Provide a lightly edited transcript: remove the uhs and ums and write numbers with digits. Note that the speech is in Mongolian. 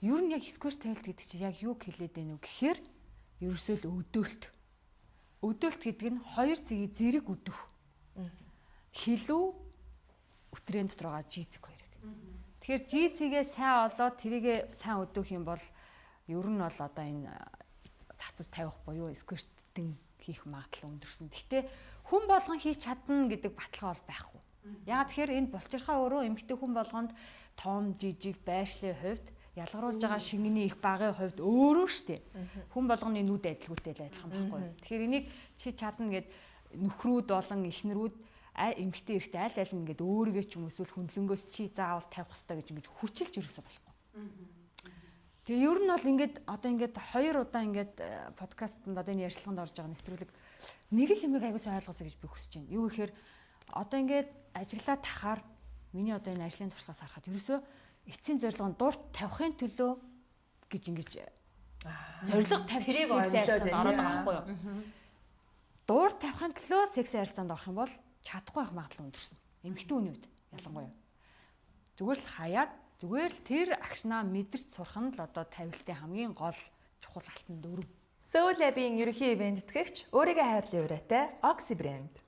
Ер нь яг square tailed гэдэг чинь яг юу хэлээд байна вэ гэхээр ерөөсөө л өдөөлт. Өдөөлт гэдэг нь хоёр зэгийг зэрэг өдөх. Хилүү өтрэн дотор байгаа жизэг хоёрыг. Тэгэхээр жизигээ сайн олоод тэрийгэ сайн өдөөх юм бол ер нь бол одоо энэ цацаж тавих буюу square-тэй хийх магадлал өндөрсөн. Гэхдээ хүн болгон хийж чадна гэдэг баталгаа бол байхгүй. Яагаад тэгэхээр энэ булчирхаа өөрөө эмэгтэй хүн болгонд том, жижиг, байршлын хувьд ялгаруулж байгаа шингэний их багын хувьд өөрөө штэ. Хүн болгоны нүд адилгүйтэй л адилхан байхгүй. Тэгэхээр энийг чи чадна гэд нөхрүүд болон эхнэрүүд эмэгтэй эрэгтэй аль аль нь ингээд өөригөө ч юм эсвэл хөндлөнгөөс чи заавал тавих хэрэгтэй гэж ингэж хүчилж ерөөсөө болохгүй. Тэгээ ер нь бол ингээд одоо ингээд 2 удаа ингээд подкастт одоо энэ ярилцлаганд орж байгаа нэвтрүүлэг нэг л юмыг аягуулсан ойлгосоо гэж би хүсэж байна. Юу гэхээр одоо ингээд ажиглаа тахаар миний одоо энэ ажлын туршлагаас харахад ерөөсөө эцсийн зорилго нь дурт тавихын төлөө гэж ингэж зорилго тавих ярилцлаганд ороод байгаа байхгүй юу? Дурт тавихын төлөө секс ярилцлаганд орох юм бол чадахгүй байх магадлал өндөрсөн. Эмэгтэй хүний үед ялангуяа. Зүгээр л хаяад зүгээр л тэр агшнаа мэдэрч сурах нь л одоо тавилтын хамгийн гол чухал алтан дүрм. Soul Lab-ийн ерөнхий ивент тэтгэгч өөрийгөө хайрлын ураатай Oxy брэнд.